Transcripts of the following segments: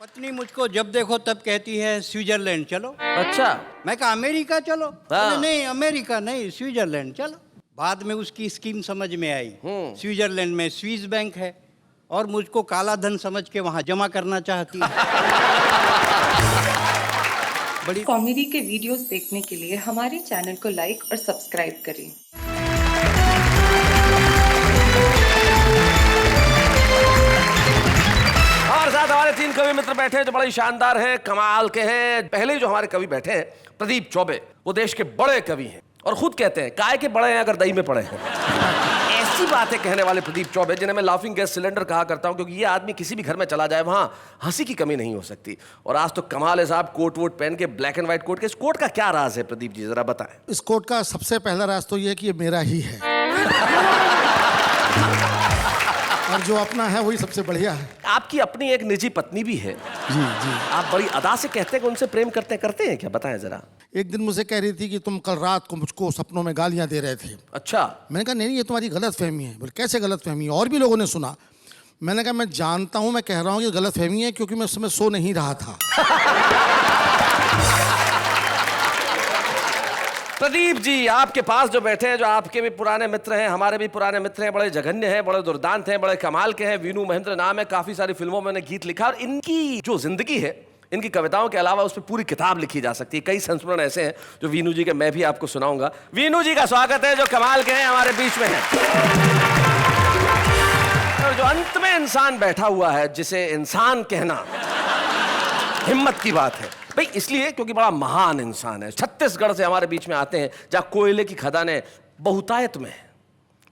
पत्नी मुझको जब देखो तब कहती है स्विट्जरलैंड चलो। अच्छा। मैं कहा अमेरिका चलो। हाँ। नहीं अमेरिका नहीं स्विट्जरलैंड चलो। बाद में उसकी स्कीम समझ में आई। स्विट्जरलैंड में स्विस बैंक है और मुझको काला धन समझ के वहां जमा करना चाहती है। बड़ी कॉमेडी के वीडियोस देखने के लिए हमारे चैनल को लाइक और सब्सक्राइब करें। और साथ हमारे 3 कवि मित्र बैठे हैं जो बड़े शानदार हैं, कमाल के हैं। पहले जो हमारे कवि बैठे हैं प्रदीप चौबे, वो देश के बड़े कवि हैं और खुद कहते हैं काय के बड़े हैं अगर दही में पड़े हैं। ऐसी बातें कहने वाले प्रदीप चौबे, जिन्हें मैं लाफिंग गैस सिलेंडर कहा करता हूं, क्योंकि ये आदमी किसी भी घर में चला जाए वहां हंसी की कमी नहीं हो सकती। और आज तो कमाल है साहब, कोट वोट पहन के, ब्लैक एंड व्हाइट कोट के। इस कोट का क्या राज है प्रदीप जी, जरा बताएं। इस कोट का सबसे पहला राज तो ये है कि ये मेरा ही है और जो अपना है वही सबसे बढ़िया है। आपकी अपनी एक निजी पत्नी भी है। जी जी। आप बड़ी अदा से कहते हैं कि उनसे प्रेम करते हैं क्या, बताएं जरा। एक दिन मुझे कह रही थी कि तुम कल रात को मुझको सपनों में गालियां दे रहे थे। अच्छा। मैंने कहा नहीं ये तुम्हारी गलत फहमी है। बोले कैसे गलत फहमी है? और भी लोगों ने सुना। मैंने कहा मैं जानता हूं, मैं कह रहा हूं कि गलत फहमी है क्योंकि मैं उस समय सो नहीं रहा था। प्रदीप जी, आपके पास जो बैठे हैं, जो आपके भी पुराने मित्र हैं, हमारे भी पुराने मित्र हैं, बड़े जघन्य हैं, बड़े दुर्दांत हैं, बड़े कमाल के हैं। वीनू महेंद्र नाम है, काफी सारी फिल्मों में गीत लिखा। और इनकी जो जिंदगी है, इनकी कविताओं के अलावा उस पर पूरी किताब लिखी जा सकती है। कई संस्मरण ऐसे हैं जो वीनू जी के मैं भी आपको सुनाऊंगा। वीनू जी का स्वागत है, जो कमाल के हैं, हमारे बीच में हैं। और जो अंत में इंसान बैठा हुआ है, जिसे इंसान कहना हिम्मत की बात है भाई, इसलिए क्योंकि बड़ा महान इंसान है। छत्तीसगढ़ से हमारे बीच में आते हैं, जहां कोयले की खदानें बहुतायत में है,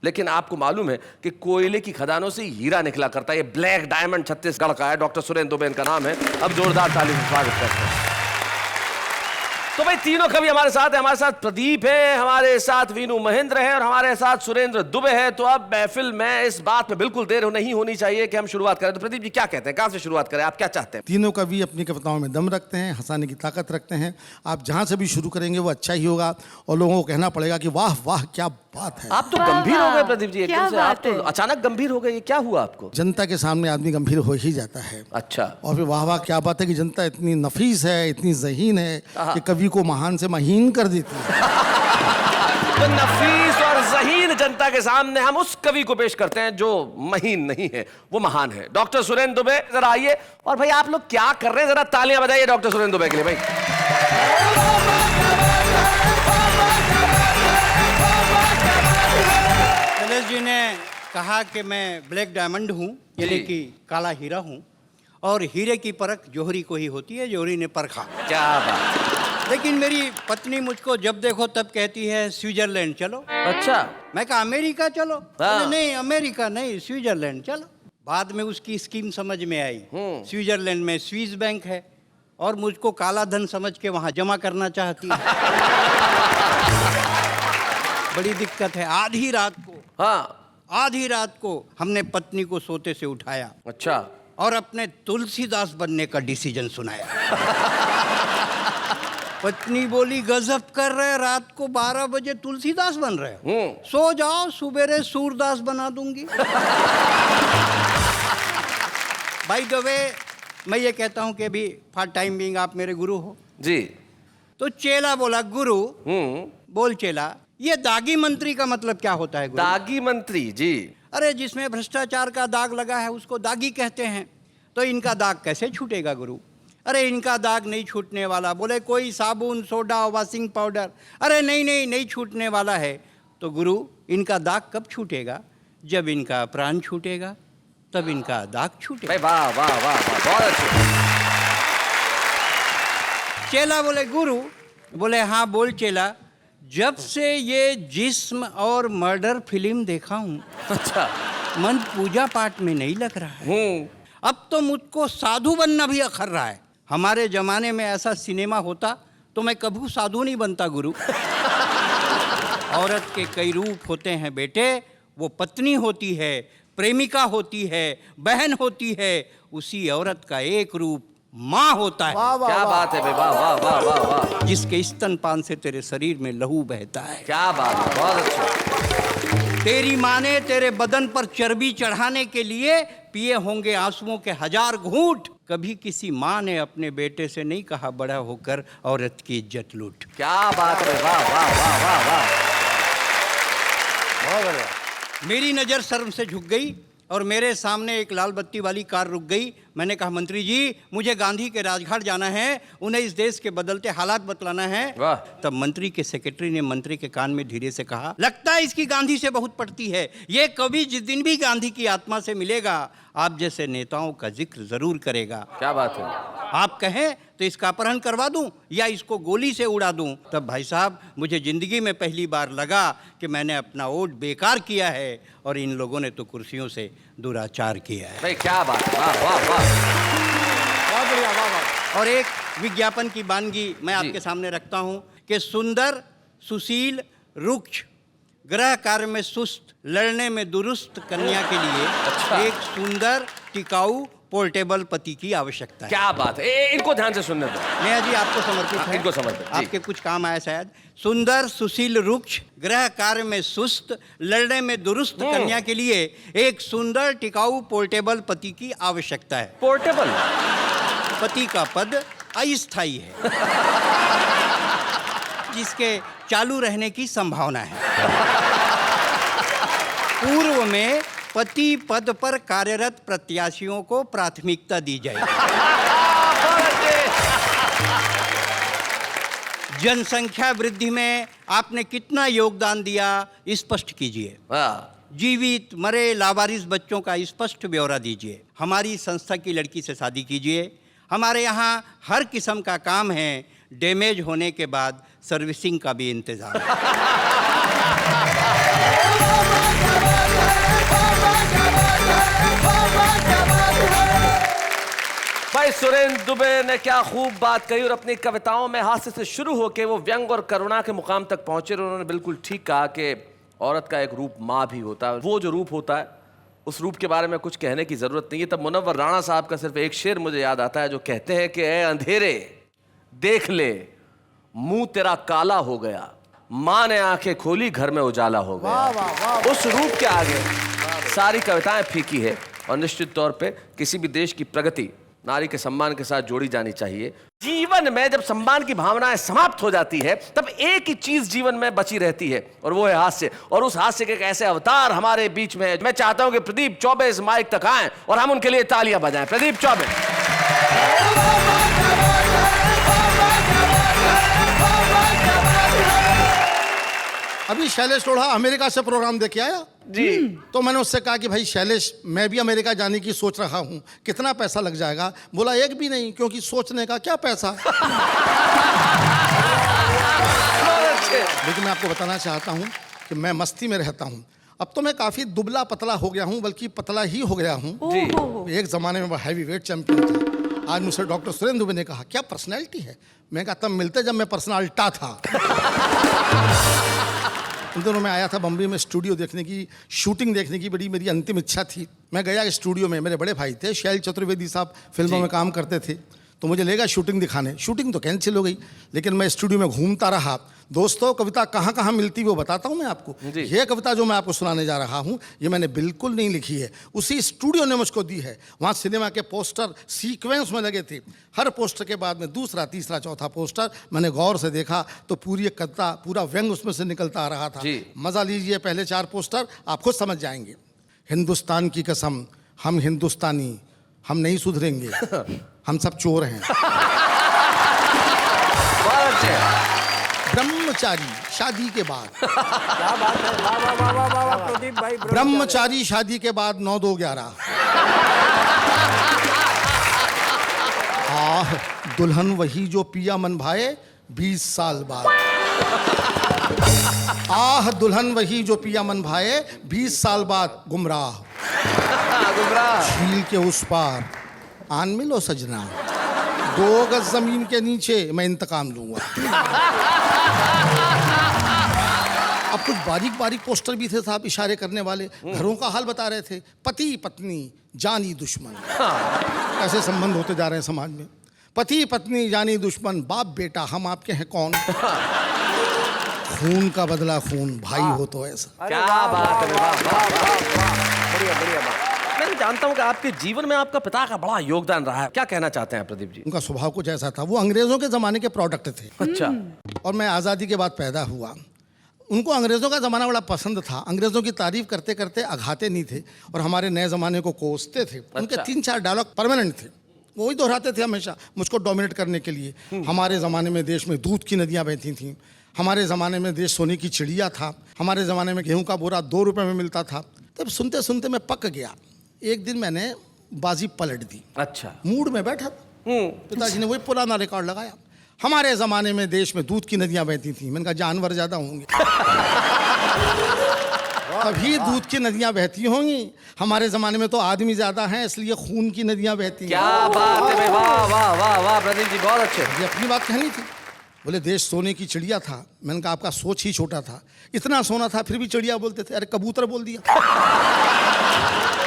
लेकिन आपको मालूम है कि कोयले की खदानों से हीरा निकला करता है। ये ब्लैक डायमंड छत्तीसगढ़ का है। डॉक्टर सुरेंद्र दुबे इनका नाम है। अब जोरदार ताली से स्वागत करते हैं। तो भाई तीनों कवि हमारे साथ हैं। हमारे साथ प्रदीप है, हमारे साथ वीनू महेंद्र है और हमारे साथ सुरेंद्र दुबे है। तो अब महफिल में इस बात में बिल्कुल देर नहीं होनी चाहिए कि हम शुरुआत करें। तो प्रदीप जी क्या कहते हैं, कहां से शुरुआत करें, आप क्या चाहते हैं? तीनों कवि अपनी कविताओं में दम रखते हैं, हंसाने की ताकत रखते हैं। आप जहां से भी शुरू करेंगे वो अच्छा ही होगा और लोगों को कहना पड़ेगा कि वाह वाह क्या बात है। आप तो गंभीर हो गए प्रदीप जी, एकदम से आप तो अचानक गंभीर हो गए। ये क्या हुआ आपको? जनता के सामने आदमी गंभीर हो ही जाता है। अच्छा। और फिर वाह वाह क्या बात है कि जनता इतनी नफीस है, इतनी ज़हीन है कि कवि को महान से महीन कर देती है। तो नफीस और ज़हीन जनता के सामने हम उस कवि को पेश करते हैं जो महीन नहीं है, वो महान है। डॉक्टर सुरेंद्र दुबे जरा आइए। और भाई आप लोग क्या कर रहे हैं, जरा तालियां बजाइए डॉक्टर सुरेंद्र दुबे के लिए भाई। गणेश जी ने कहा कि मैं ब्लैक डायमंड हूँ, यानी कि काला हीरा हूँ, और हीरे की परख जोहरी को ही होती है, जोहरी ने परखा। क्या बात। लेकिन मेरी पत्नी मुझको जब देखो तब कहती है स्विट्जरलैंड चलो। अच्छा। मैं कहा अमेरिका चलो। हाँ। नहीं अमेरिका नहीं स्विट्जरलैंड चलो। बाद में उसकी स्कीम समझ में आई। स्विट्जरलैंड में स्विस बैंक है और मुझको काला धन समझ के वहां जमा करना चाहती है। बड़ी दिक्कत है। आधी रात को हमने पत्नी को सोते से उठाया। अच्छा। और अपने तुलसीदास बनने का डिसीजन सुनाया। पत्नी बोली गजब कर रहे, रात को 12 बजे तुलसीदास बन रहे, सो जाओ, सुबेरे सूरदास बना दूंगी। बाय द वे, मैं ये कहता हूं कि अभी फॉर टाइम बीइंग आप मेरे गुरु हो जी। तो चेला बोला गुरु। बोल चेला, ये दागी मंत्री का मतलब क्या होता है गुरु? दागी मंत्री जी? अरे जिसमें भ्रष्टाचार का दाग लगा है उसको दागी कहते हैं। तो इनका दाग कैसे छूटेगा गुरु? अरे इनका दाग नहीं छूटने वाला। बोले कोई साबुन, सोडा, वॉशिंग पाउडर? अरे नहीं छूटने वाला है। तो गुरु इनका दाग कब छूटेगा? जब इनका प्राण छूटेगा तब इनका दाग छूटेगा। वाह वाह वाह वाह, बहुत अच्छे। चेला बोले गुरु। बोले हाँ बोल चेला, जब से ये जिस्म और मर्डर फिल्म देखा हूँ, अच्छा, मन पूजा पाठ में नहीं लग रहा है। अब तो मुझको साधु बनना भी अखर रहा है। हमारे जमाने में ऐसा सिनेमा होता तो मैं कभी साधु नहीं बनता गुरु। औरत के कई रूप होते हैं बेटे। वो पत्नी होती है, प्रेमिका होती है, बहन होती है। उसी औरत का एक रूप माँ होता है। क्या बात है भाई, वाह वाह वाह वाह वाह। जिसके स्तनपान से तेरे शरीर में लहू बहता है। क्या बात है, बहुत अच्छा। तेरी माँ ने तेरे बदन पर चर्बी चढ़ाने के लिए पिए होंगे आंसुओं के 1000 घूंट। कभी किसी माँ ने अपने बेटे से नहीं कहा बड़ा होकर औरत की इज्जत लूट। क्या बात है, वाह वाह वाह वाह वाह, बहुत बढ़िया। मेरी नज़र शर्म से झुक गई और मेरे सामने एक लाल बत्ती वाली कार रुक गई। मैंने कहा, मंत्री जी मुझे गांधी के राजघाट जाना है, उन्हें इस देश के बदलते हालात बतलाना है। वाह। तब मंत्री के सेक्रेटरी ने मंत्री के कान में धीरे से कहा, लगता है इसकी गांधी से बहुत पड़ती है। ये कवि जिस दिन भी गांधी की आत्मा से मिलेगा आप जैसे नेताओं का जिक्र जरूर करेगा। क्या बात है। आप कहें तो इसका अपहरण करवा दूं या इसको गोली से उड़ा दूं। तब भाई साहब मुझे जिंदगी में पहली बार लगा कि मैंने अपना वोट बेकार किया है और इन लोगों ने तो कुर्सियों से दुराचार किया है। भाई क्या बात है, वाह वाह वाह, बहुत बढ़िया, वाह वाह। और एक विज्ञापन की वानगी मैं जी। आपके सामने रखता हूं कि सुंदर, सुशील, रुक्ष, गृह कार्य में सुस्त, लड़ने में दुरुस्त कन्या के लिए अच्छा। एक सुंदर, टिकाऊ, पोर्टेबल पति की आवश्यकता है। क्या बात है। इनको ध्यान से सुनने दो। नेहा जी आपको समर्पित है। इनको समर्पित, जी। आपके कुछ काम आया शायद। सुंदर, सुशील, रुक्ष, गृह कार्य में सुस्त, लड़ने में दुरुस्त कन्या के लिए एक सुंदर, टिकाऊ, पोर्टेबल पति की आवश्यकता है। पोर्टेबल। पति का पद अस्थायी है जिसके चालू रहने की संभावना है। पूर्व में पति पद पर कार्यरत प्रत्याशियों को प्राथमिकता दी जाएगी। जनसंख्या वृद्धि में आपने कितना योगदान दिया स्पष्ट कीजिए। वाह। जीवित, मरे, लावारिस बच्चों का स्पष्ट ब्यौरा दीजिए। हमारी संस्था की लड़की से शादी कीजिए। हमारे यहाँ हर किस्म का काम है, डैमेज होने के बाद सर्विसिंग का भी इंतजाम है। भाई सुरेंद्र दुबे ने क्या खूब बात कही और अपनी कविताओं में हास्य से शुरू होकर वो व्यंग और करुणा के मुकाम तक पहुंचे। और उन्होंने बिल्कुल ठीक कहा कि औरत का एक रूप माँ भी होता है। वो जो रूप होता है उस रूप के बारे में कुछ कहने की जरूरत नहीं है। तब मुनव्वर राणा साहब का सिर्फ एक शेर मुझे याद आता है जो कहते हैं कि ए अंधेरे देख ले मुंह तेरा काला हो गया, माँ ने आंखें खोली घर में उजाला हो गया। उस रूप के आगे सारी कविताएं फीकी है। और निश्चित तौर पे किसी भी देश की प्रगति नारी के सम्मान के साथ जोड़ी जानी चाहिए। जीवन में जब सम्मान की भावनाएं समाप्त हो जाती है तब एक ही चीज जीवन में बची रहती है और वो है हास्य। और उस हास्य के एक ऐसे अवतार हमारे बीच में है। मैं चाहता हूं कि प्रदीप चौबे इस माइक तक आएं और हम उनके लिए तालियां बजाएं। प्रदीप चौबे। अभी शैलेश लोढ़ा अमेरिका से प्रोग्राम देखे आया जी। तो मैंने उससे कहा कि भाई शैलेश मैं भी अमेरिका जाने की सोच रहा हूँ, कितना पैसा लग जाएगा? बोला एक भी नहीं, क्योंकि सोचने का क्या पैसा। लेकिन मैं आपको बताना चाहता हूँ कि मैं मस्ती में रहता हूँ। अब तो मैं काफ़ी दुबला पतला हो गया हूँ, बल्कि पतला ही हो गया हूँ। एक ज़माने में वह हैवी वेट चैंपियन था। आज मुझसे डॉक्टर सुरेंद्र दुबे ने कहा क्या पर्सनैलिटी है? मैं कहा तब मिलते जब मैं पर्सनालिटा था। इन दिनों मैं आया था बम्बई में स्टूडियो देखने की, शूटिंग देखने की बड़ी मेरी अंतिम इच्छा थी। मैं गया स्टूडियो में, मेरे बड़े भाई थे शैल चतुर्वेदी साहब, फिल्मों में काम करते थे, तो मुझे लेगा शूटिंग दिखाने। शूटिंग तो कैंसिल हो गई, लेकिन मैं स्टूडियो में घूमता रहा। दोस्तों कविता कहाँ कहाँ मिलती वो बताता हूँ मैं आपको। ये कविता जो मैं आपको सुनाने जा रहा हूँ ये मैंने बिल्कुल नहीं लिखी है, उसी स्टूडियो ने मुझको दी है। वहाँ सिनेमा के पोस्टर सीक्वेंस में लगे थे, हर पोस्टर के बाद में दूसरा, तीसरा, चौथा पोस्टर मैंने गौर से देखा तो पूरी एक कविता, पूरा व्यंग उसमें से निकलता आ रहा था। मज़ा लीजिए, पहले 4 पोस्टर आप खुद समझ जाएंगे। हिंदुस्तान की कसम हम हिंदुस्तानी, हम नहीं सुधरेंगे, हम सब चोर हैं। ब्रह्मचारी शादी के बाद, क्या बात है, वाह वाह वाह वाह वाह वाह प्रदीप भाई। ब्रह्मचारी शादी के बाद 9-2-11। आह दुल्हन वही जो पिया मन भाए 20 साल बाद। आह दुल्हन वही जो पिया मन भाए 20 साल बाद गुमराह। झील के उस पार आन मिलो सजना, 2 गज जमीन के नीचे मैं इंतकाम लूंगा। अब कुछ बारीक बारीक पोस्टर भी थे साहब, इशारे करने वाले, घरों का हाल बता रहे थे। पति पत्नी जानी दुश्मन, ऐसे संबंध होते जा रहे हैं समाज में। पति पत्नी जानी दुश्मन, बाप बेटा हम आपके हैं कौन। खून का बदला खून, भाई हो तो ऐसा। क्या बात है, बढ़िया बढ़िया बात। मैं जानता हूँ कि आपके जीवन में आपका पिता का बड़ा योगदान रहा है, क्या कहना चाहते हैं प्रदीप जी? उनका स्वभाव कुछ ऐसा था, वो अंग्रेजों के ज़माने के प्रोडक्ट थे अच्छा। और मैं आज़ादी के बाद पैदा हुआ। उनको अंग्रेज़ों का ज़माना बड़ा पसंद था, अंग्रेज़ों की तारीफ करते करते अघाते नहीं थे और हमारे नए ज़माने को कोसते थे। उनके 3-4 डायलॉग परमानेंट थे, वो ही दोहराते थे हमेशा मुझको डोमिनेट करने के लिए। हमारे ज़माने में देश में दूध की नदियाँ बहती थीं, हमारे ज़माने में देश सोने की चिड़िया था, हमारे ज़माने में गेहूं का बोरा 2 रुपये में मिलता था। तब सुनते सुनते मैं पक गया। एक दिन मैंने बाजी पलट दी। अच्छा। मूड में बैठा था, पिताजी ने वही पुराना रिकॉर्ड लगाया, हमारे ज़माने में देश में दूध की नदियाँ बहती थीं। मैंने कहा जानवर ज़्यादा होंगे तभी दूध की नदियाँ बहती होंगी, हमारे ज़माने में तो आदमी ज़्यादा हैं इसलिए खून की नदियाँ बहती हैं। क्या बात है भाई, वाह वाह वाह वाह प्रदीप जी, बहुत अच्छे। ये अपनी बात कहनी थी। बोले देश सोने की चिड़िया था। मैंने कहा आपका सोच ही छोटा था, इतना सोना था फिर भी चिड़िया बोलते थे। अरे कबूतर बोल दिया।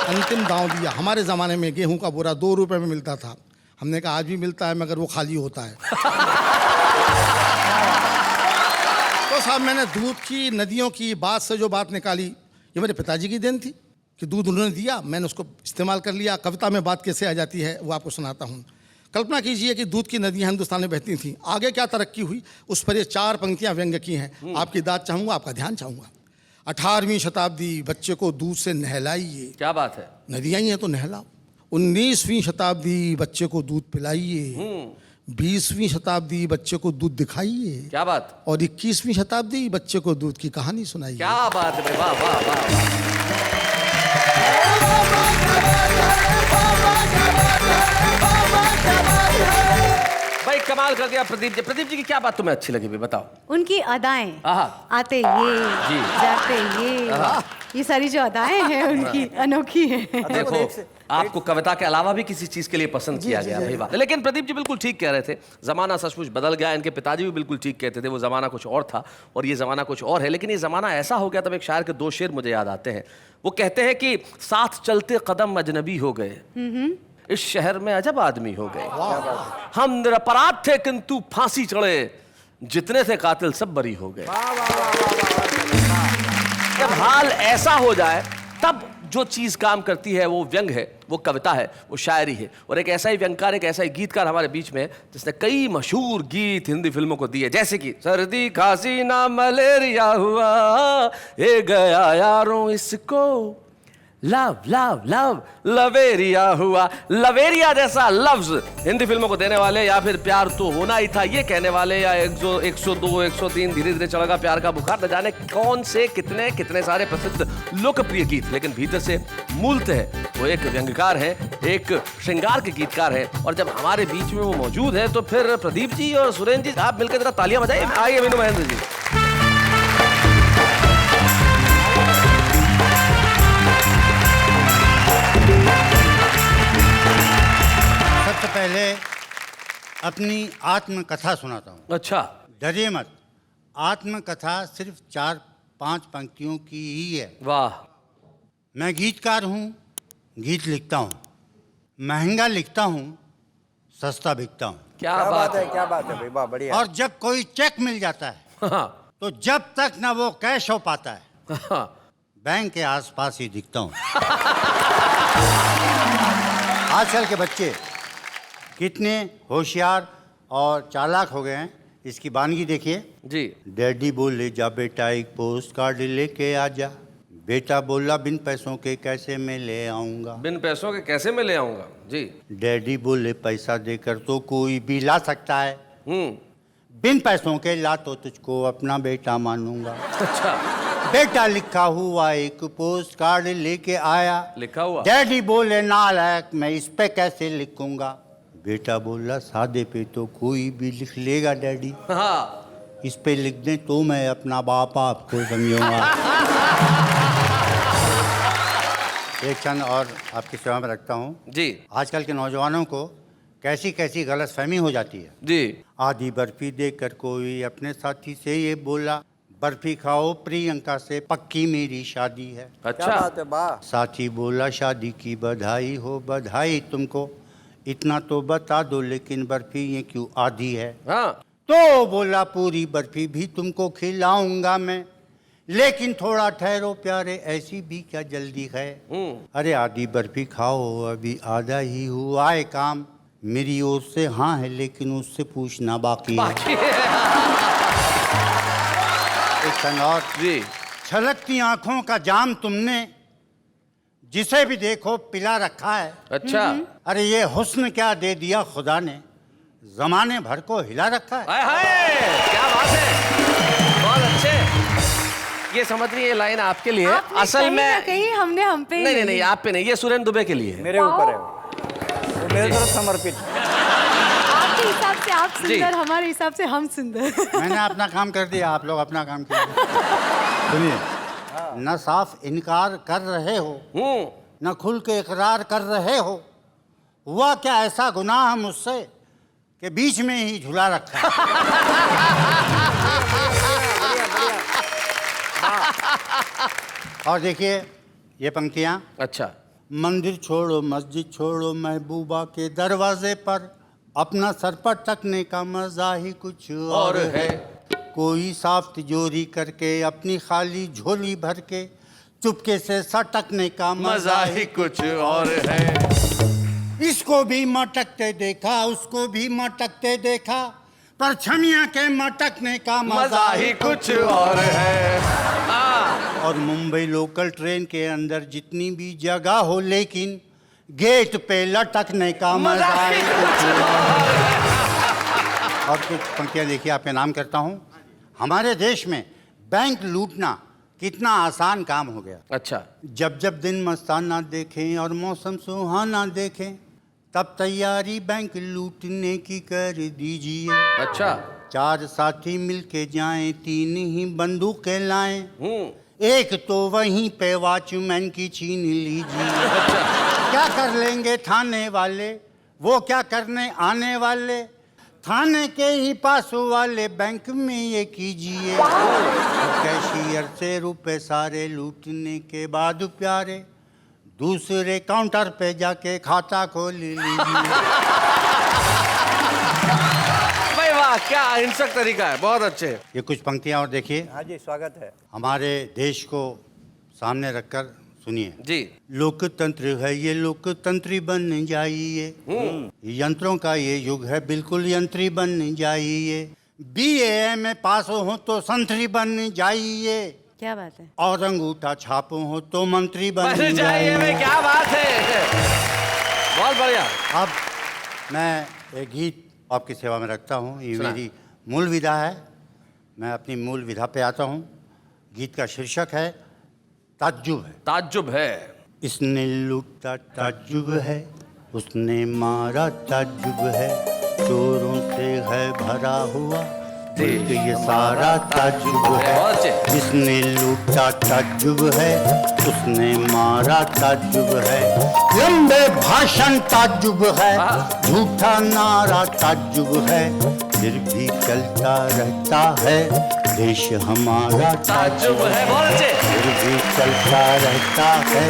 अंतिम दांव दिया। हमारे ज़माने में गेहूं का बोरा 2 रुपये में मिलता था। हमने कहा आज भी मिलता है मगर वो खाली होता है। तो साहब मैंने दूध की नदियों की बात से जो बात निकाली, ये मेरे पिताजी की देन थी कि दूध उन्होंने दिया, मैंने उसको इस्तेमाल कर लिया। कविता में बात कैसे आ जाती है वो आपको सुनाता हूँ। कल्पना कीजिए कि दूध की नदियाँ हिंदुस्तान में बहती थीं, आगे क्या तरक्की हुई उस पर ये 4 पंक्तियाँ व्यंग्य की हैं। आपकी दाद चाहूँगा, आपका ध्यान चाहूँगा। 18वीं शताब्दी बच्चे को दूध से नहलाइए। क्या बात है। नदियाँ ही हैं तो नहलाओ। 19वीं शताब्दी बच्चे को दूध पिलाइए। 20वीं शताब्दी बच्चे को दूध दिखाइए। क्या बात। और 21वीं शताब्दी बच्चे को दूध की कहानी सुनाइए। क्या बात है भाई, वाह वाह वाह वाह। भाई कमाल कर दिया प्रदीप जी। प्रदीप जी की क्या बात तुम्हें अच्छी लगी भी, बताओ। उनकी अदाएं, आहा। आते ये जी। जाते ये सारी जो अदाएं हैं उनकी अनोखी हैं। देखो आपको कविता के अलावा भी किसी चीज के लिए पसंद किया गया भाई, वाह। लेकिन प्रदीप जी बिल्कुल ठीक कह रहे थे, जमाना सचमुच बदल गया। इनके पिताजी भी बिल्कुल ठीक कहते थे, वो जमाना कुछ और था और ये जमाना कुछ और है। लेकिन ये जमाना ऐसा हो गया, तब एक शायर के 2 शेर मुझे याद आते हैं। वो कहते हैं कि साथ चलते कदम अजनबी हो गए, इस शहर में अजब आदमी हो गए। हम निरपराध थे किंतु फांसी चढ़े, जितने थे कातिल सब बरी हो गए। जब हाल ऐसा हो जाए तब जो चीज काम करती है वो व्यंग है, वो कविता है, वो शायरी है। और एक ऐसा ही व्यंगकार, एक ऐसा ही गीतकार हमारे बीच में है जिसने कई मशहूर गीत हिंदी फिल्मों को दिए, जैसे कि सर्दी खांसी ना मलेरिया हुआ, ये गया यारों इसको लव लव लव लवेरिया हुआ। लवेरिया जैसा लफ्ज हिंदी फिल्मों को देने वाले, या फिर प्यार तो होना ही था ये कहने वाले, या 102 103 धीरे धीरे चढ़ेगा प्यार का बुखार, न जाने कौन से कितने कितने सारे प्रसिद्ध लोकप्रिय गीत। लेकिन भीतर से मूलतः वो एक व्यंग्यकार है, एक श्रृंगार के गीतकार है। और जब हमारे बीच में वो मौजूद है तो फिर प्रदीप जी और सुरेंद्र जी आप मिलकर जरा तालियां बजाइए। आइए मीनू महेंद्र जी। सबसे पहले अपनी आत्मकथा सुनाता हूँ। अच्छा। डरिए मत, आत्मकथा सिर्फ 4-5 पंक्तियों की ही है। वाह। मैं गीतकार हूँ, गीत लिखता हूँ, महंगा लिखता हूँ, सस्ता बिकता हूँ। क्या बात है, क्या बात है भाई, वाह बढ़िया। और जब कोई चेक मिल जाता है तो जब तक ना वो कैश हो पाता है बैंक के आसपास ही दिखता हूँ। आजकल के बच्चे कितने होशियार और चालाक हो गए हैं, इसकी वानगी देखिए जी। डैडी बोले जा बेटा एक पोस्ट कार्ड लेके आ जा, बेटा बोला बिन पैसों के कैसे मैं ले आऊंगा, बिन पैसों के कैसे मैं ले आऊंगा। जी। डैडी बोले पैसा देकर तो कोई भी ला सकता है, बिन पैसों के ला तो तुझको अपना बेटा मानूंगा। अच्छा। बेटा लिखा हुआ एक पोस्ट कार्ड लेके आया, लिखा हुआ। डैडी बोले नालायक मैं इस पे कैसे लिखूंगा, बेटा बोला सादे पे तो कोई भी लिख लेगा डैडी, हाँ। इस पे लिख दें तो मैं अपना बाप आपको समझूंगा। एक क्षण और आपकी सेवा में रखता हूँ जी। आजकल के नौजवानों को कैसी कैसी गलतफहमी हो जाती है जी। आधी बर्फी देकर कोई अपने साथी से ये बोला, बर्फी खाओ प्रियंका से पक्की मेरी शादी है। अच्छा। साथी बोला शादी की बधाई हो, बधाई तुमको, इतना तो बता दो लेकिन बर्फी ये क्यों आधी है। हाँ। तो बोला पूरी बर्फी भी तुमको खिलाऊंगा मैं, लेकिन थोड़ा ठहरो प्यारे, ऐसी भी क्या जल्दी है। अरे आधी बर्फी खाओ, अभी आधा ही हुआ है काम। मेरी ओर से हाँ है, लेकिन उससे पूछना बाकी है। एक क्षण और। जी। छलकती आंखों का जाम तुमने जिसे भी देखो पिला रखा है। अच्छा। अरे ये हुस्न क्या दे दिया खुदा ने, जमाने भर को हिला रखा है। हाय हाय, क्या बात है, बहुत अच्छे। ये समझ रही है, लाइन आपके लिए है। आपने असल कहीं ना में कहीं हमने हम पे ही नहीं ले नहीं नहीं, ली। आप पे नहीं, ये सुरेंद्र दुबे के लिए है। मेरे ऊपर है वो मेरे तरफ समर्पित। आपके हिसाब से आप जी। सुंदर, हमारे हिसाब से हम सुंदर। मैंने अपना काम कर दिया, आप लोग अपना काम कीजिए। सुनिए, न साफ इनकार कर रहे हो, न खुल के इकरार कर रहे हो। हुआ क्या ऐसा गुनाह मुझसे कि बीच में ही झुला रखा है। और देखिए ये पंक्तियां। अच्छा। मंदिर छोड़ो मस्जिद छोड़ो, महबूबा के दरवाजे पर अपना सर पर टकने का मजा ही कुछ और है। कोई साफ तिजोरी करके अपनी खाली झोली भर के चुपके से सटकने का मजा ही कुछ और है। इसको भी मटकते देखा, उसको भी मटकते देखा, पर छमिया के मटकने का मजा ही कुछ और है। और मुंबई लोकल ट्रेन के अंदर जितनी भी जगह हो, लेकिन गेट पे लटकने का मजा ही कुछ और है। और कुछ पंक्तियां देखिए, आपके नाम करता हूँ। हमारे देश में बैंक लूटना कितना आसान काम हो गया। अच्छा। जब जब दिन मस्ताना देखें और मौसम सुहाना देखें, तब तैयारी बैंक लूटने की कर दीजिए। अच्छा। 4 साथी मिलके जाएं, 3 ही बंदूकें लाएं, एक तो वहीं पे वॉचमैन की छीन लीजिए। क्या कर लेंगे थाने वाले, वो क्या करने आने वाले, थाने के ही पास वाले बैंक में ये कीजिए। कैशियर से रुपए सारे लूटने के बाद प्यारे, दूसरे काउंटर पे जाके खाता खोल लीजिए। भाई वाह, क्या हिंसक तरीका है, बहुत अच्छे। ये कुछ पंक्तियां और देखिए। हाँ जी, स्वागत है। हमारे देश को सामने रखकर सुनिए। जी। लोकतंत्र है ये, लोकतंत्री बन जाइए। यंत्रों का ये युग है, बिल्कुल यंत्री बन जाइए। BA में पास हो तो संतरी बन जाइए। क्या बात है। और अंगूठा छापो हो तो मंत्री बन जाइए जाइए। भाई, क्या बात है, बहुत बढ़िया। अब मैं एक गीत आपकी सेवा में रखता हूँ। ये सुना। मेरी मूल विधा है। मैं अपनी मूल विधा पे आता हूँ। गीत का शीर्षक है ताज्जुब है। ताज्जुब है। इसने लूटा ताज्जुब है, उसने मारा ताज्जुब है, चोरों से है भरा हुआ मुल्क ये सारा ताज्जुब है। जिसने लूटा ताज्जुब है, उसने मारा ताज्जुब है, लंबे भाषण ताज्जुब है, झूठा नारा ताज्जुब है, फिर भी चलता रहता है देश हमारा ताज्जुब है, बहुत अच्छे। फिर भी चलता रहता है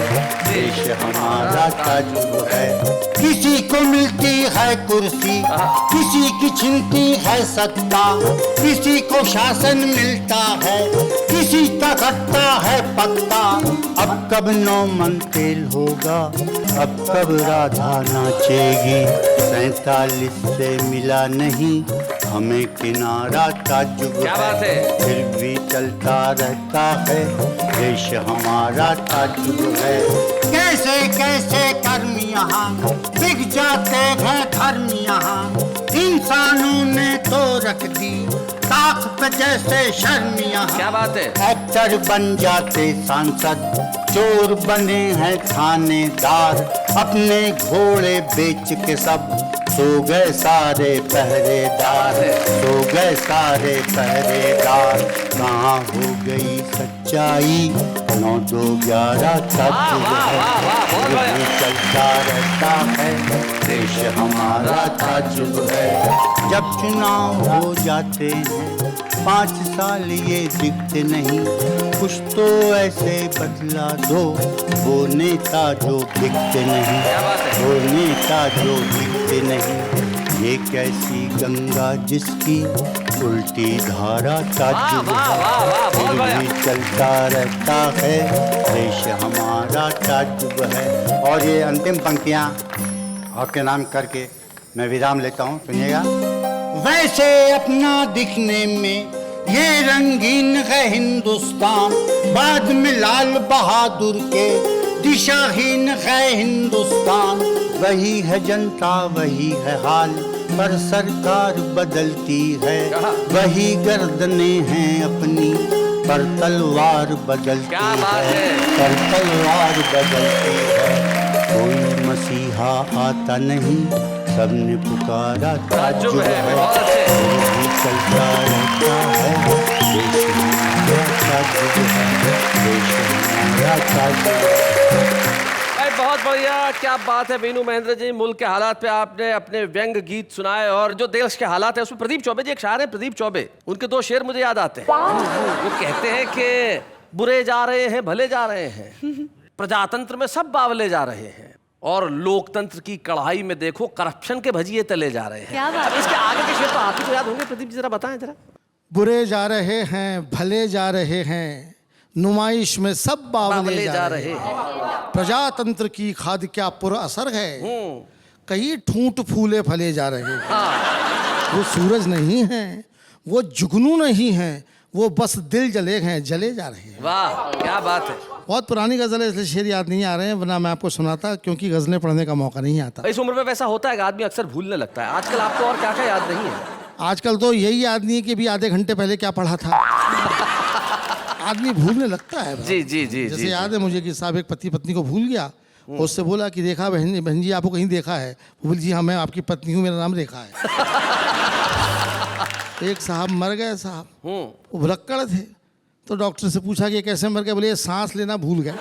देश हमारा ताज्जुब है। किसी को मिलती है कुर्सी, किसी की छिनती है सत्ता, किसी को शासन मिलता है, किसी का कटता है पत्ता। अब कब 9 मन तेल होगा, अब कब राधा नाचेगी, 47 से मिला नहीं हमें किनारा ताज्जुब क्या बात है। फिर भी चलता रहता है देश हमारा ताज्जुब है। कैसे कैसे कर्म यहाँ बिक जाते हैं धर्म यहाँ, इंसानों ने तो रख दी ताक पे जैसे शर्म यहाँ। क्या बात है। एक्टर बन जाते सांसद, चोर बने हैं थानेदार, अपने घोड़े बेच के सब सो गए सारे पहरेदार, सो गए सारे पहरेदार। कहाँ हो गई सच्चाई, 9 2 11 ताज्जुब है, चलता रहता है देश हमारा ताज्जुब है। जब चुनाव हो जाते हैं 5 साल ये दिखते नहीं, कुछ तो ऐसे बदला दो वो नेता जो दिखते नहीं, वो नेता जो दिखते नहीं। ये कैसी गंगा जिसकी उल्टी धारा वाह ताज्जुब वाह वाह वाह, बहुत फिर बढ़िया। भी चलता रहता है, देश हमारा ताज्जुब है। और ये अंतिम पंक्तियाँ आपके नाम करके मैं विराम लेता हूँ, सुनिएगा। वैसे अपना दिखने में ये रंगीन है हिंदुस्तान, बाद में लाल बहादुर के दिशाहीन है हिंदुस्तान। वही है जनता वही है हाल, पर सरकार बदलती है। वही गर्दने हैं अपनी, पर तलवार बदलती क्या बात है। पर तलवार बदलती है। कोई मसीहा आता नहीं, सबने पुकारा ताज्जुब है, है। बहुत अच्छे। फिर भी चलता रहता है, देश हमारा ताज्जुब है, देश हमारा ताज्जुब है। भाई बहुत बढ़िया, क्या बात है वीनू महेंद्र जी। मुल्क के हालात पे आपने अपने व्यंग गीत सुनाए, और जो देश के हालात है उसमें प्रदीप चौबे जी, एक शायर है प्रदीप चौबे, उनके दो शेर मुझे याद आते हैं। वो कहते हैं कि बुरे जा रहे हैं भले जा रहे हैं, प्रजातंत्र में सब बावले जा रहे हैं, और लोकतंत्र की कढ़ाई में देखो करप्शन के भजिए तले जा रहे हैं। क्या बात अब इसके आगे के शेर तो आप ही को याद होंगे, प्रदीप जी जरा बताएं जरा। बुरे जा रहे हैं भले जा रहे हैं, नुमाइश में सब बावले जा रहे हैं। प्रजातंत्र की खाद क्या पुर असर है, कई ठूंठ फूले फले जा रहे हैं। वो सूरज नहीं है, वो जुगनू नहीं है, वो बस दिल जले हैं, जले जा रहे हैं। वाह क्या बात है। बहुत पुरानी गज़ल है, इसलिए शेर याद नहीं आ रहे हैं, वरना मैं आपको सुनाता, क्योंकि गज़लें पढ़ने का मौका नहीं आता। इस उम्र में वैसा होता है कि आदमी अक्सर भूलने लगता है। आजकल आपको और क्या क्या याद नहीं है? आजकल तो यही याद नहीं है कि अभी आधे घंटे पहले क्या पढ़ा था। आदमी भूलने लगता है। जी जी जी जैसे जी, याद है मुझे कि साहब एक पति पत्नी को भूल गया, उससे बोला कि देखा बहन जी आपको कहीं देखा है? वो बोली जी हाँ मैं आपकी पत्नी हूँ, मेरा नाम रेखा है। एक साहब मर गए साहब, वो भुलक्कड़ थे, तो डॉक्टर से पूछा कि कैसे मर गए? बोले सांस लेना भूल गए।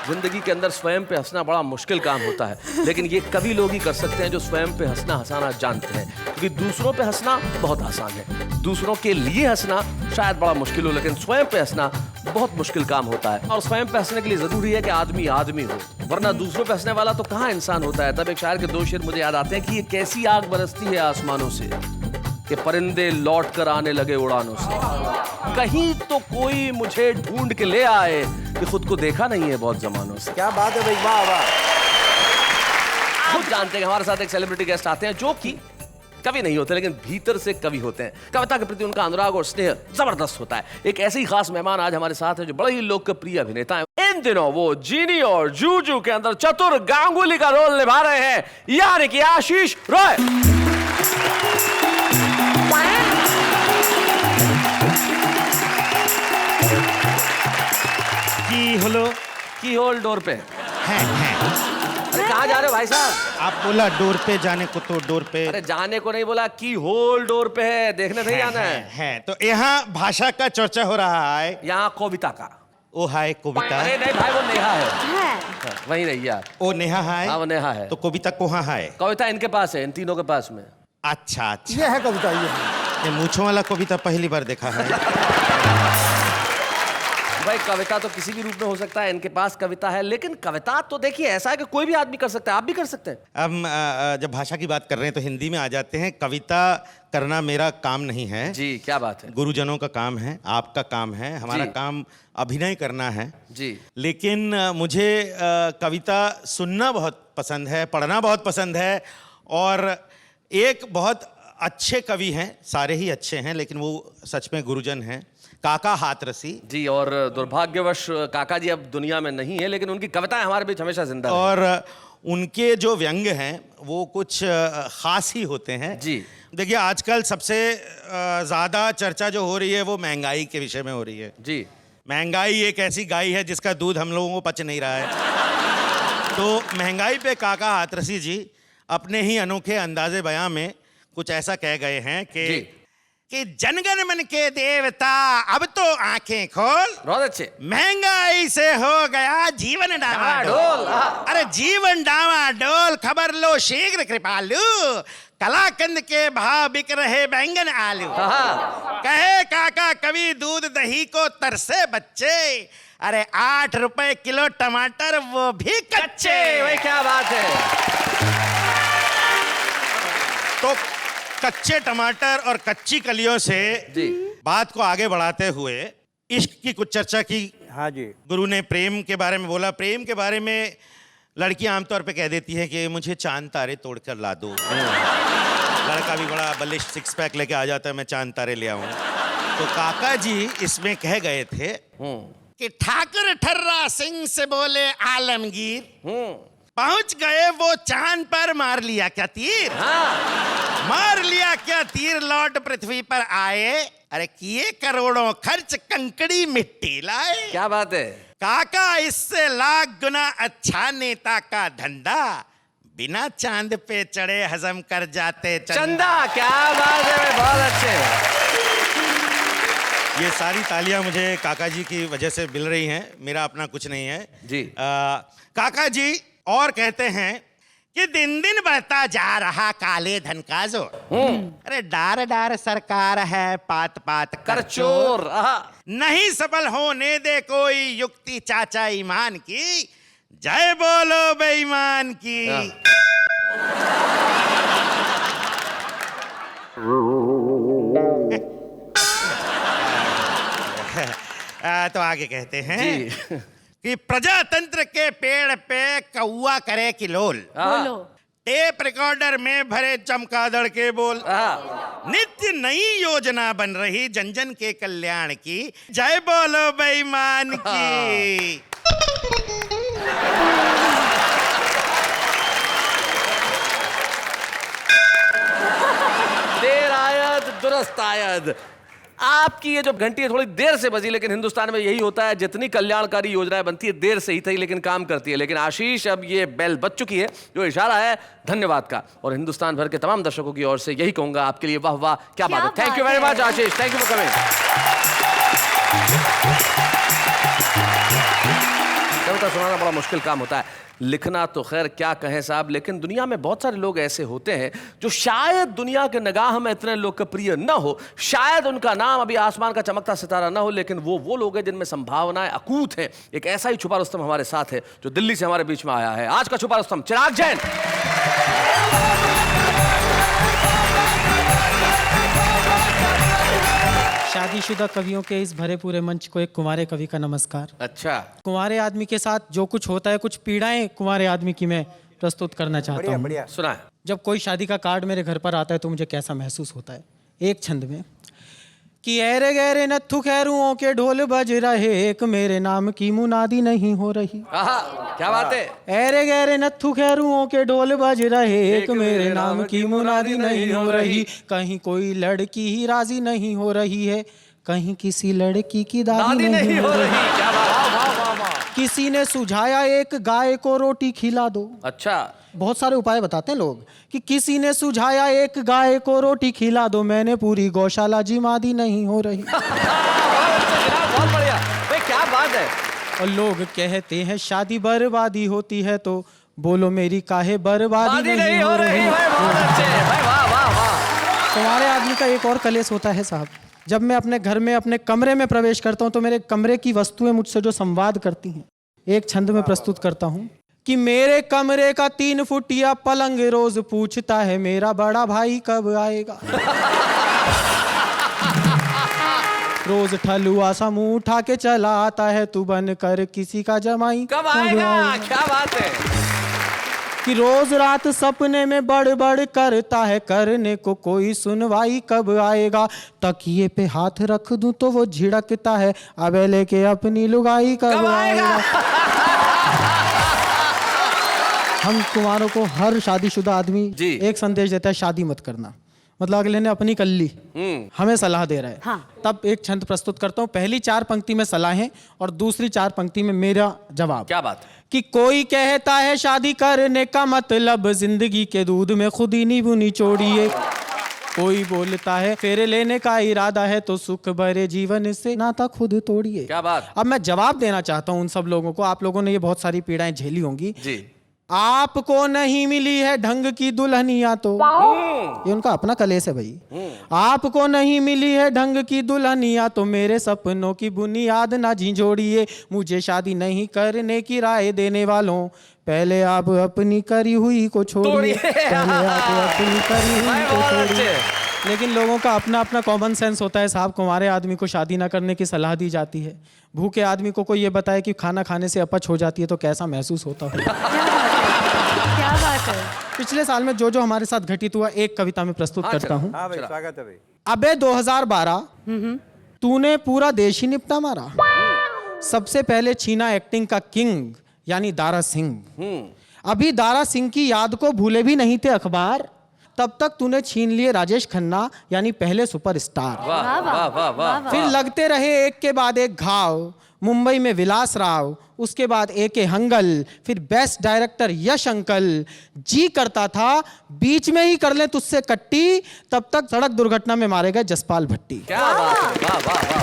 जिंदगी के अंदर स्वयं पे हंसना बड़ा मुश्किल काम होता है, लेकिन ये कभी लोग ही कर सकते हैं जो स्वयं पे हंसना हंसाना जानते हैं, क्योंकि दूसरों पे हंसना बहुत आसान है, दूसरों के लिए हंसना शायद बड़ा मुश्किल हो, लेकिन स्वयं पे हंसना बहुत मुश्किल काम होता है। और स्वयं पे हंसने के लिए जरूरी है कि आदमी आदमी हो, वरना दूसरों पे हंसने वाला तो कहाँ इंसान होता है। तब एक शायर के दो शेर मुझे याद आते हैं कि ये कैसी आग बरसती है आसमानों से कि परिंदे लौट कर आने लगे उड़ानों से, कहीं तो कोई मुझे ढूंढ के ले आए कि खुद को देखा नहीं है बहुत जमानों से। क्या बात है भाई, वाह वाह। खुद जानते हैं हमारे साथ एक सेलिब्रिटी गेस्ट आते हैं जो कि कवि नहीं होते, लेकिन भीतर से कवि होते हैं। कविता के प्रति उनका अनुराग और स्नेह जबरदस्त होता है। एक ऐसे ही खास मेहमान आज हमारे साथ है जो बड़े ही लोकप्रिय अभिनेता हैं। इन दिनों वो जीनी और जूजू के अंदर चतुर गांगुली का रोल निभा रहे हैं, यानी कि आशीष रॉय। की होल डोर पे हैं। अरे कहाँ जा रहे हो भाई साहब? आप बोला डोर पे जाने को तो डोर पे अरे जाने को नहीं बोला, की होल डोर पे है, देखने नहीं आना है। तो यहाँ भाषा का चर्चा हो रहा है। यहाँ कविता का। ओ हाय कविता। अरे नहीं भाई, वो नेहा है। है। वही नहीं यार, ओ नेहा है। हाँ वो नेहा है। तो कविता कहाँ है? कविता इनके पास है, इन तीनों के पास में। अच्छा अच्छा, ये है कविता, ये है। ये मूछों वाला कविता पहली बार देखा है। भाई कविता तो किसी भी रूप में हो सकता है, इनके पास कविता है, लेकिन कविता तो देखिए ऐसा है कि कोई भी आदमी कर सकता है, आप भी कर सकते हैं। अब जब भाषा की बात कर रहे हैं तो हिंदी में आ जाते हैं। कविता करना मेरा काम नहीं है जी, क्या बात है। गुरुजनों का काम है, आपका काम है, हमारा जी। काम अभिनय करना है जी। लेकिन मुझे कविता सुनना बहुत पसंद है, पढ़ना बहुत पसंद है। और एक बहुत अच्छे कवि हैं, सारे ही अच्छे हैं, लेकिन वो सच में गुरुजन हैं, काका हाथरसी जी। और दुर्भाग्यवश काका जी अब दुनिया में नहीं है, लेकिन उनकी कविताएं हमारे बीच हमेशा जिंदा हैं। और उनके जो व्यंग हैं वो कुछ खास ही होते हैं जी। देखिए आजकल सबसे ज़्यादा चर्चा जो हो रही है वो महंगाई के विषय में हो रही है जी। महंगाई एक ऐसी गाय है जिसका दूध हम लोगों को पच नहीं रहा है। तो महंगाई पे काका हाथरसी जी अपने ही अनोखे अंदाजे बयां में कुछ ऐसा कह गए हैं कि जनगण मन के देवता अब तो आंखें खोल, बहुत अच्छे। महंगाई से हो गया जीवन डामाडोल। अरे जीवन डामाडोल, खबर लो शीघ्र कृपालु, कलाकंद के भाव बिक रहे बैंगन आलू। कहे काका कवि दूध दही को तरसे बच्चे, अरे 8 रुपए किलो टमाटर वो भी कच्चे। भाई क्या बात है। तो कच्चे टमाटर और कच्ची कलियों से जी। बात को आगे बढ़ाते हुए इश्क की कुछ चर्चा की। हाँ जी। गुरु ने प्रेम के बारे में बोला। प्रेम के बारे में लड़कियां आमतौर पे कह देती है कि मुझे चांद तारे तोड़कर ला दो। लड़का भी बड़ा बलिष्ठ सिक्स पैक लेके आ जाता है, मैं चांद तारे ले आऊं। तो काका जी इसमें कह गए थे कि ठाकुर ठर्रा सिंह से बोले आलमगीर, पहुंच गए वो चांद पर, मार लिया क्या तीर? हाँ। मार लिया क्या तीर, लौट पृथ्वी पर आए, अरे किए करोड़ों खर्च, कंकड़ी मिट्टी लाए। क्या बात है। काका इससे लाख गुना अच्छा नेता का धंधा, बिना चांद पे चढ़े हजम कर जाते चंदा। क्या बात है भाई, बहुत अच्छे। ये सारी तालियां मुझे काका जी की वजह से मिल रही हैं, मेरा अपना कुछ नहीं है जी। काका जी और कहते हैं कि दिन दिन बढ़ता जा रहा काले धन का जोर, अरे डार डार सरकार है, पात पात कर चोर, नहीं सफल होने दे कोई युक्ति चाचा ईमान की, जय बोलो बेईमान की। तो आगे कहते हैं कि प्रजातंत्र के पेड़ पे कौआ करे किलोल, बोलो। टेप रिकॉर्डर में भरे चमगादड़ के बोल, नित्य नई योजना बन रही जन जन के कल्याण की, जय बोलो बेईमान की। देर आयद दुरुस्त आयद। आपकी ये जो घंटी है थोड़ी देर से बजी, लेकिन हिंदुस्तान में यही होता है, जितनी कल्याणकारी योजनाएं बनती है देर से ही थी लेकिन काम करती है। लेकिन आशीष, अब ये बेल बज चुकी है, जो इशारा है धन्यवाद का, और हिंदुस्तान भर के तमाम दर्शकों की ओर से यही कहूंगा आपके लिए वाह वाह, क्या बात है। Thank you very much Ashish, thank you for coming. कविता सुनाना बड़ा मुश्किल काम होता है, लिखना तो खैर क्या कहें साहब, लेकिन दुनिया में बहुत सारे लोग ऐसे होते हैं जो शायद दुनिया के निगाह में इतने लोकप्रिय न हो, शायद उनका नाम अभी आसमान का चमकता सितारा न हो, लेकिन वो लोग हैं जिनमें संभावनाएं अकूत हैं। एक ऐसा ही छुपा रुस्तम हमारे साथ है जो दिल्ली से हमारे बीच में आया है। आज का छुपा रुस्तम चिराग जैन। शादीशुदा कवियों के इस भरे पूरे मंच को एक कुंवारे कवि का नमस्कार। अच्छा। कुंवारे आदमी के साथ जो कुछ होता है, कुछ पीड़ाएं कुंवारे आदमी की मैं प्रस्तुत करना चाहता हूँ। सुना है। जब कोई शादी का कार्ड मेरे घर पर आता है तो मुझे कैसा महसूस होता है, एक छंद में कि ऐरे गहरे नत्थु खैरुओं के ढोल बज रहे, एक मेरे नाम की मुनादी नहीं हो रही। क्या बात है। ऐरे गहरे नत्थु खैरुओं के ढोल बज रहे, एक मेरे नाम की मुनादी नहीं हो रही। कहीं कोई लड़की ही राजी नहीं हो रही है, कहीं किसी लड़की की दादी नहीं हो रही। क्या बात। किसी ने सुझाया एक गाय को रोटी खिला दो। अच्छा। बहुत सारे उपाय बताते हैं लोग कि किसी ने सुझाया एक गाय को रोटी खिला दो, मैंने पूरी गौशाला जिमादी नहीं हो रही। बहुत बढ़िया भाई, क्या बात है। और लोग कहते हैं शादी बर्बादी होती है, तो बोलो मेरी काहे बर्बादी नहीं हो रही। तुम्हारे आदमी का एक और कलेश होता है साहब, जब मैं अपने घर में अपने कमरे में प्रवेश करता हूं तो मेरे कमरे की वस्तुएं मुझसे जो संवाद करती हैं, एक छंद में प्रस्तुत करता हूं कि मेरे कमरे का 3 फुटिया पलंग रोज पूछता है मेरा बड़ा भाई कब आएगा। रोज ठलुआ सा मुंह उठा के चला आता है, तू बन कर किसी का जमाई कब आएगा। क्या बात है। कि रोज रात सपने में बड़ करता है, करने को कोई सुनवाई कब आएगा। तकिए पे हाथ रख दूं तो वो झिड़कता है, अबे लेके अपनी लुगाई कब आएगा। हम कुमारों को हर शादीशुदा आदमी एक संदेश देता है, शादी मत करना। मतलब अगले ने अपनी कल्ली हमें सलाह दे रहा है। हाँ। तब एक छंद प्रस्तुत करता हूँ, पहली 4 पंक्ति में सलाहें और दूसरी 4 पंक्ति में मेरा जवाब। क्या बात। कि कोई कहता है शादी करने का मतलब जिंदगी के दूध में खुद ही नींबू निचोड़िए, कोई बोलता है फेरे लेने का इरादा है तो सुख भरे जीवन से नाता खुद तोड़िए। क्या बात। अब मैं जवाब देना चाहता हूं उन सब लोगों को, आप लोगों ने ये बहुत सारी पीड़ाएं झेली होंगी जी। आपको नहीं मिली है ढंग की दुल्हनिया, तो ये उनका अपना कलेश है भाई। आपको नहीं मिली है ढंग की दुल्हनिया, तो मेरे सपनों की बुनियाद ना झिझोड़िए। मुझे शादी नहीं करने की राय देने वालों, पहले आप अपनी करी हुई को छोड़िए, पहले आप अपनी करी हुई को बहुत छोड़िए। अच्छे। लेकिन लोगों का अपना अपना कॉमन सेंस होता है साहब। कुंवारे आदमी को शादी ना करने की सलाह दी जाती है। भूखे आदमी को कोई ये बताए कि खाना खाने से अपच हो जाती है तो कैसा महसूस होता है। क्या बात है। पिछले साल में जो जो हमारे साथ घटित हुआ एक कविता में प्रस्तुत करता हूँ। हाँ भाई, स्वागत है भाई। अबे 2012 तूने पूरा देश ही निपटा मारा। सबसे पहले छीना एक्टिंग का किंग यानी दारा सिंह। अभी दारा सिंह की याद को भूले भी नहीं थे अखबार, तब तक तूने छीन लिए राजेश खन्ना यानी पहले सुपरस्टार। वाह वाह वाह वाह। फिर लगते रहे एक के बाद एक घाव। मुंबई में विलास राव, उसके बाद ए.के. हंगल, फिर बेस्ट डायरेक्टर यश अंकल। जी करता था बीच में ही कर ले तुझसे कट्टी, तब तक सड़क दुर्घटना में मारे गए जसपाल भट्टी। क्या बात है, वाह वाह वाह।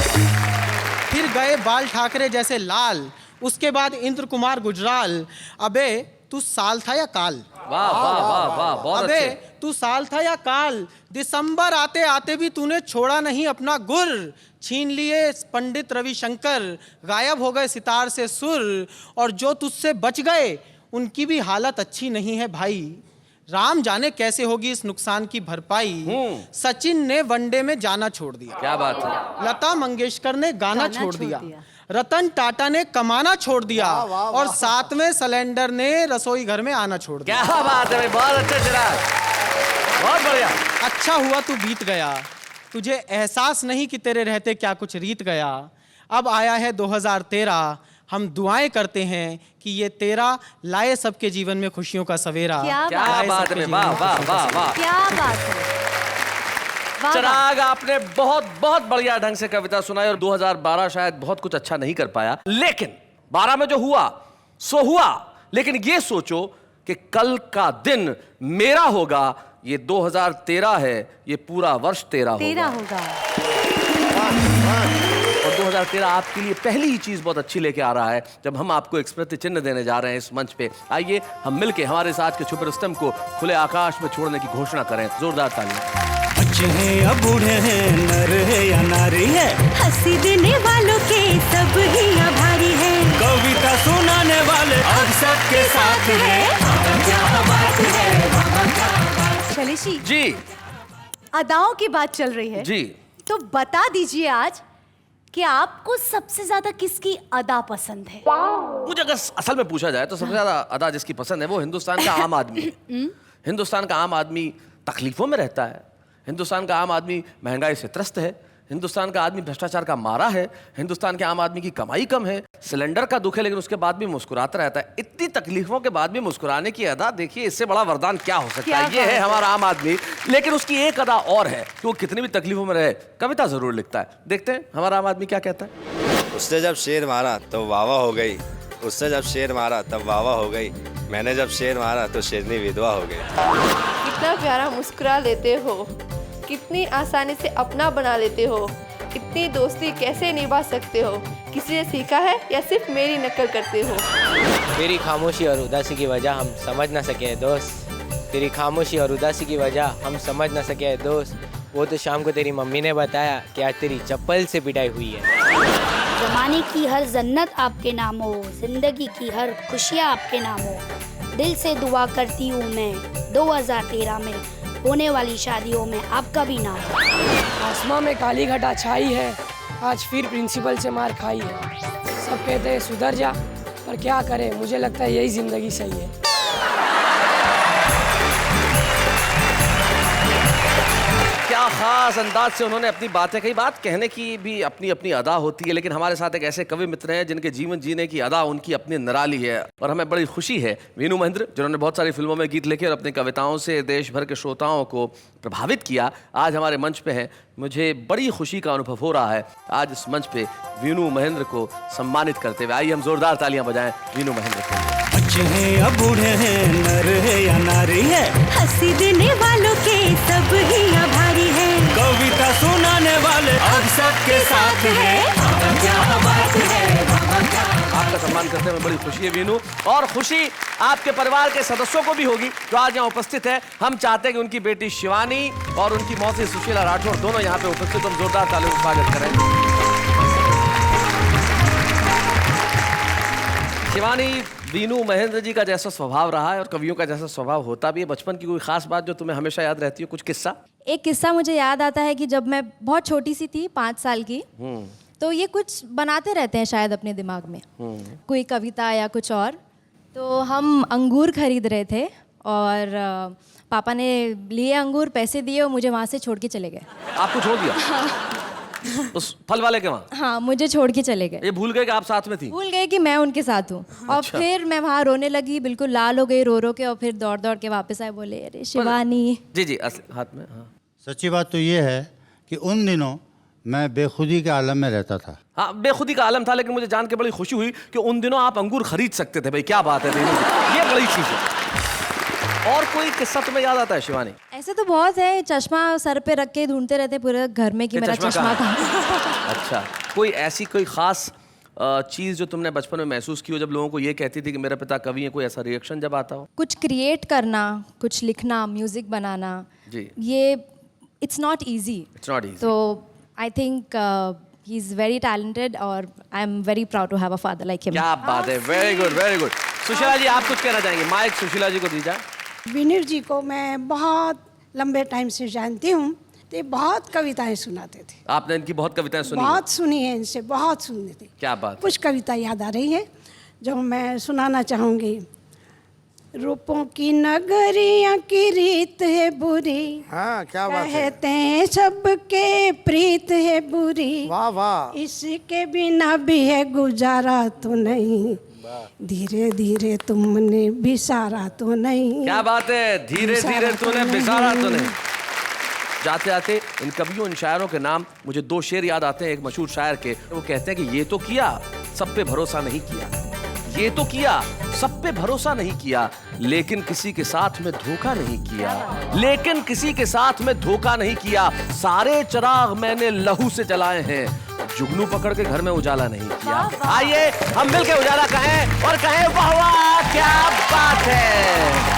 फिर गए बाल ठाकरे जैसे लाल, उसके बाद इंद्र कुमार गुजराल। अबे तू साल था या काल? वाह वाह वाह वाह, बहुत अबे अच्छे। तू साल था या काल? दिसंबर आते आते भी तूने छोड़ा नहीं अपना गुर। छीन लिए पंडित रविशंकर, गायब हो गए सितार से सुर। और जो तुझसे बच गए उनकी भी हालत अच्छी नहीं है भाई। राम जाने कैसे होगी इस नुकसान की भरपाई। सचिन ने वनडे में जाना छोड़ दिया। क्या बात है। लता मंगेशकर ने गाना छोड़ दिया। रतन टाटा ने कमाना छोड़ दिया। और साथ में सिलेंडर ने रसोई घर में आना छोड़ दिया। क्या बात है भाई, बहुत अच्छे चिराग, बहुत बढ़िया। अच्छा हुआ तू बीत गया, तुझे एहसास नहीं कि तेरे रहते क्या कुछ रीत गया। अब आया है 2013, हम दुआएं करते हैं कि ये तेरा लाए सबके जीवन में खुशियों का सवेरा। क्या क्या बात है, वाह वाह वाह वाह। क्या बात है। वाह, चिराग, आपने बहुत बहुत बढ़िया ढंग से कविता सुनाई। और 2012 शायद बहुत कुछ अच्छा नहीं कर पाया, लेकिन 12 में जो हुआ सो हुआ। लेकिन ये सोचो कि कल का दिन मेरा होगा। ये 2013 है, ये पूरा वर्ष तेरा होगा। और 2013 आपके लिए पहली ही चीज बहुत अच्छी लेके आ रहा है, जब हम आपको एक स्मृति चिन्ह देने जा रहे हैं इस मंच पे। आइए हम मिलके हमारे साथ के छुपे रुस्तम को खुले आकाश में छोड़ने की घोषणा करें। जोरदार तालियां। बच्चे हैं या बूढ़े हैं, नर है या नारी है, हंसी देने वालों के सब ही आभारी है। कविता सुनाने वाले अब सबके साथ है। शैलेशी जी अदाओं की बात चल रही है जी। तो बता दीजिए आज कि आपको सबसे ज्यादा किसकी अदा पसंद है। मुझे अगर असल में पूछा जाए तो सबसे ज्यादा अदा जिसकी पसंद है वो हिंदुस्तान का आम आदमी है। हिंदुस्तान का आम आदमी तकलीफों में रहता है। हिंदुस्तान का आम आदमी महंगाई से त्रस्त है। हिंदुस्तान का आदमी भ्रष्टाचार का मारा है। हिंदुस्तान के आम आदमी की कमाई कम है, सिलेंडर का दुख है, लेकिन उसके बाद भी मुस्कुराता रहता है। इतनी तकलीफों के बाद भी मुस्कुराने की अदा, देखिए इससे बड़ा वरदान क्या हो सकता है। ये है हमारा आम आदमी। लेकिन उसकी एक अदा और है कि वो कितनी भी तकलीफों में रहे कविता जरूर लिखता है। देखते हैं हमारा आम आदमी क्या कहता है। उसने जब शेर मारा तो वाह वाह हो गई, उसने जब शेर मारा तब वाह वाह हो गई, मैंने जब शेर मारा तो शेरनी विधवा हो गई। कितना प्यारा मुस्कुरा लेते हो, कितनी आसानी से अपना बना लेते हो, इतनी दोस्ती कैसे निभा सकते हो, किसी ने सीखा है या सिर्फ मेरी नकल करते हो। तेरी खामोशी और उदासी की वजह हम समझ ना सके दोस्त, तेरी खामोशी और उदासी की वजह हम समझ ना सके दोस्त। वो तो शाम को तेरी मम्मी ने बताया कि आज तेरी चप्पल से पिटाई हुई है। जमाने की हर जन्नत आपके नाम हो, जिंदगी की हर खुशियाँ आपके नाम हो। दिल से दुआ करती हूँ मैं 2013 में होने वाली शादियों में आपका भी नाम हो। आसमां में काली घटा छाई है, आज फिर प्रिंसिपल से मार खाई है। सब कहते हैं सुधर जा, पर क्या करे, मुझे लगता है यही जिंदगी सही है। क्या खास अंदाज से उन्होंने अपनी बातें कही। बात कहने की भी अपनी अपनी अदा होती है, लेकिन हमारे साथ एक ऐसे कवि मित्र हैं जिनके जीवन जीने की अदा उनकी अपनी निराली है। और हमें बड़ी खुशी है वीनू महेंद्र, जिन्होंने बहुत सारी फिल्मों में गीत लिखे और अपनी कविताओं से देश भर के श्रोताओं को प्रभावित किया, आज हमारे मंच पे हैं। मुझे बड़ी खुशी का अनुभव हो रहा है आज इस मंच पे वीनू महेंद्र को सम्मानित करते हुए। आइए हम जोरदार तालियां बजाएं वीनू महेंद्र के लिए। बच्चे हैं या बूढ़े हैं, नर है या नारी है, हंसी देने वालों के सब ही आभारी है। कविता सुनाने वाले अब सबके साथ है। आपका सम्मान करते हुए बड़ी खुशी है वीनू, और खुशी आपके परिवार के सदस्यों को भी होगी जो आज यहाँ उपस्थित है। हम चाहते हैं कि उनकी बेटी शिवानी और उनकी मौसी सुशीला राठौर दोनों यहाँ पे उपस्थित, हम जोरदार तालियों से स्वागत करें। शिवानी वीनू महेंद्र जी का जैसा स्वभाव रहा है और कवियों का जैसा स्वभाव होता भी है, बचपन की कोई खास बात जो तुम्हें हमेशा याद रहती है, कुछ किस्सा? एक किस्सा मुझे याद आता है कि जब मैं बहुत छोटी सी थी, 5 साल की, तो ये कुछ बनाते रहते हैं शायद अपने दिमाग में, कोई कविता या कुछ और। तो हम अंगूर खरीद रहे थे और पापा ने लिए अंगूर, पैसे दिए और मुझे वहाँ से छोड़ के चले गए। आपको छोड़ दिया? उस फल वाले के वहाँ? हाँ, मुझे छोड़ के चले गए। ये भूल गए कि आप साथ में थी? भूल गए कि मैं उनके साथ हूँ। और अच्छा। फिर मैं वहाँ रोने लगी, बिल्कुल लाल हो गई रो रो के, और फिर दौड़ दौड़ के वापस आए, बोले अरे शिवानी। जी हाथ में। हाँ। सच्ची बात तो ये है कि उन दिनों मैं बेखुदी के आलम में रहता था। हाँ, बेखुदी का आलम था, लेकिन मुझे जान के बड़ी खुशी हुई कि उन दिनों आप अंगूर खरीद सकते थे। भाई क्या बात है, ये बड़ी चीज है। और कोई किस्सा तुम्हें याद आता है शिवानी? ऐसे तो बहुत है। चश्मा सर पे रख के ढूंढते रहते पूरे घर में कि मेरा चश्मा कहाँ। अच्छा, कोई ऐसी कोई खास चीज जो तुमने बचपन में महसूस की हो जब लोगों को ये कहती थी कि मेरा पिता कवि है, कोई ऐसा रिएक्शन जब आता हो? कुछ क्रिएट करना, कुछ लिखना, म्यूजिक बनाना, जी, ये it's not easy. It's not easy. तो I think he is very talented और I am very proud to have a father like him. क्या बात है, very good very good. Sushila ji, आप कुछ कहना चाहेंगे? माइक सुशीला जी को दीजिए। विनीर जी को मैं बहुत लंबे टाइम से जानती हूँ, तो बहुत कविताएं सुनाते थे। आपने इनकी बहुत कविताएं सुनी? बहुत सुनी है इनसे, बहुत सुनी थी। क्या बात? कुछ कविता याद आ रही है जो मैं सुनाना चाहूँगी। रूपों की नगरियाँ की रीत है बुरी, हाँ, क्या बात है। कहते हैं सबके प्रीत है बुरी, वाह वाह। इसके बिना भी है गुजारा तो नहीं, धीरे धीरे तुमने बिसारा तो नहीं। क्या बात है, धीरे धीरे तूने बिसारा तो नहीं। जाते जाते इन कवियों, इन शायरों के नाम मुझे 2 शेर याद आते हैं एक मशहूर शायर के। वो कहते हैं कि ये तो किया, सब पे भरोसा नहीं किया, ये तो किया, सब पे भरोसा नहीं किया, लेकिन किसी के साथ में धोखा नहीं किया, लेकिन किसी के साथ में धोखा नहीं किया। सारे चिराग मैंने लहू से जलाए हैं, जुगनू पकड़ के घर में उजाला नहीं किया। आइए हम मिलकर उजाला कहें और कहें वाह वाह, क्या बात है।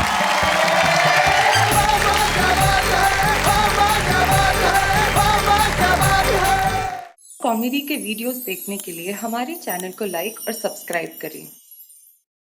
कॉमेडी के वीडियोस देखने के लिए हमारे चैनल को लाइक और सब्सक्राइब करें।